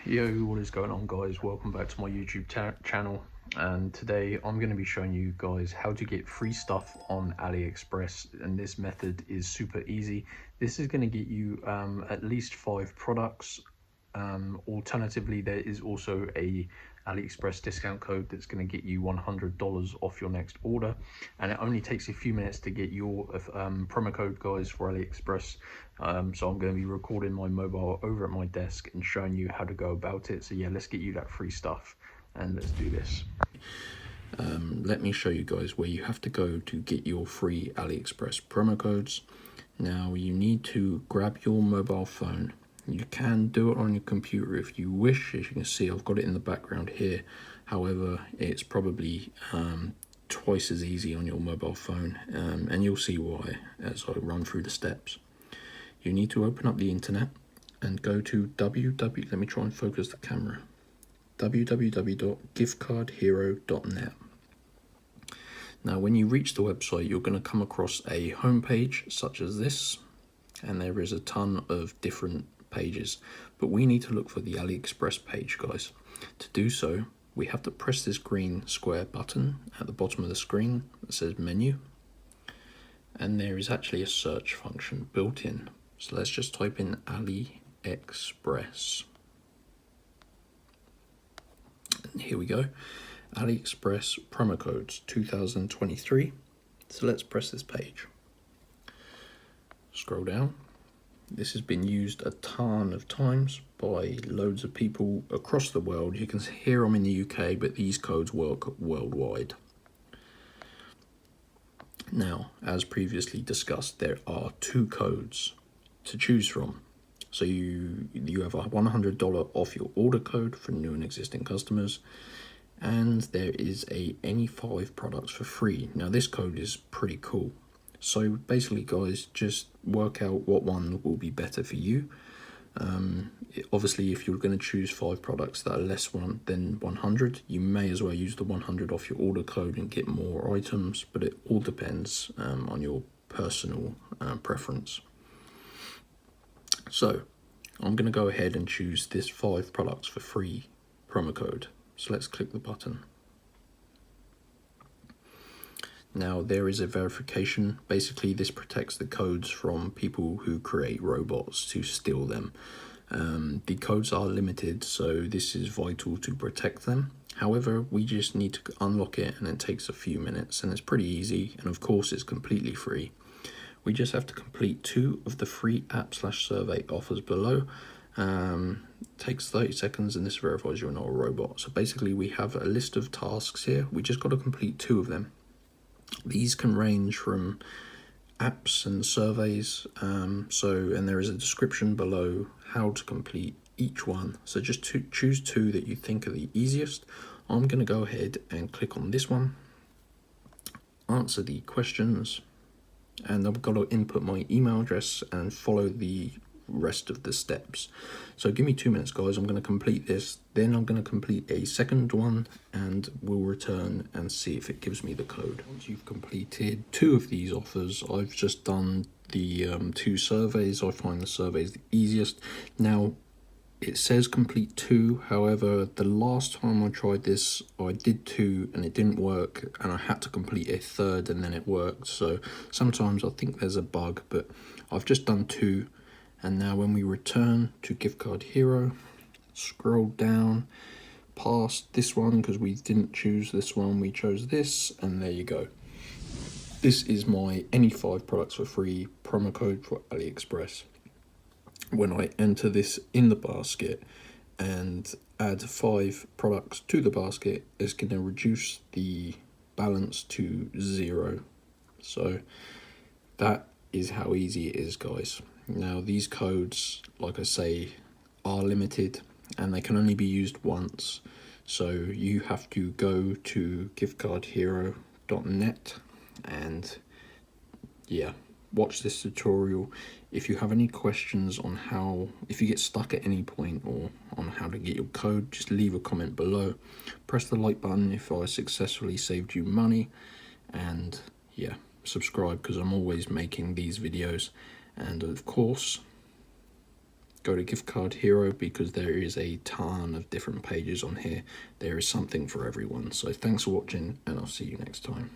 Yo, what is going on, guys? Welcome back to my YouTube channel, and today I'm going to be showing you guys how to get free stuff on AliExpress, and this method is super easy. This is going to get you at least 5 products. Alternatively, there is also a AliExpress discount code that's going to get you $100 off your next order, and it only takes a few minutes to get your promo code, guys, for AliExpress. So I'm going to be recording my mobile over at my desk and showing you how to go about it. So yeah, let's get you that free stuff and let's do this. Let me show you guys where you have to go to get your free AliExpress promo codes. Now you need to grab your mobile phone. You can do it on your computer if you wish. As you can see, I've got it in the background here. However, it's probably twice as easy on your mobile phone, and you'll see why as I run through the steps. You need to open up the internet and go to let me try and focus the camera, www.giftcardhero.net. Now when you reach the website, you're going to come across a home page such as this, and there is a ton of different pages, but we need to look for the AliExpress page, guys. To do so, we have to press this green square button at the bottom of the screen that says menu, and there is actually a search function built in. So let's just type in AliExpress. And here we go. AliExpress promo codes 2023. So let's press this page. Scroll down. This has been used a ton of times by loads of people across the world. You can hear I'm in the UK, but these codes work worldwide. Now, as previously discussed, there are 2 codes to choose from. So you have a $100 off your order code for new and existing customers, and there is any 5 products for free. Now this code is pretty cool. So basically, guys, just work out what one will be better for you. Obviously, if you're going to choose 5 products that are less than 100, you may as well use the 100 off your order code and get more items, but it all depends on your personal preference. So I'm going to go ahead and choose this 5 products for free promo code. So let's click the button. Now there is a verification. Basically, this protects the codes from people who create robots to steal them. The codes are limited, so this is vital to protect them. However, we just need to unlock it, and it takes a few minutes, and it's pretty easy, and of course it's completely free. We just have to complete 2 of the free app/survey offers below. Takes 30 seconds, and this verifies you're not a robot. So basically, we have a list of tasks here. We just got to complete 2 of them. These can range from apps and surveys, and there is a description below how to complete each one. So just choose 2 that you think are the easiest. I'm going to go ahead and click on this one, answer the questions, and I've got to input my email address and follow the rest of the steps. So give me 2 minutes, guys. I'm going to complete this, then I'm going to complete a second one, and we'll return and see if it gives me the code. Once you've completed 2 of these offers, I've just done the 2 surveys. I find the surveys the easiest. Now it says complete 2, however the last time I tried this I did 2 and it didn't work, and I had to complete a 3rd and then it worked. So sometimes I think there's a bug, but I've just done 2. And now when we return to Gift Card Hero, scroll down past this one because we didn't choose this one, we chose this, and there you go. This is my any 5 products for free promo code for AliExpress. When I enter this in the basket and add 5 products to the basket, it's going to reduce the balance to 0. So that is how easy it is, guys. Now these codes, like I say, are limited and they can only be used once. So you have to go to giftcardhero.net and yeah, watch this tutorial. If you have any questions on if you get stuck at any point or on how to get your code, just leave a comment below. Press the like button if I successfully saved you money, and yeah, subscribe because I'm always making these videos. And of course, go to Gift Card Hero because there is a ton of different pages on here. There is something for everyone. So thanks for watching, and I'll see you next time.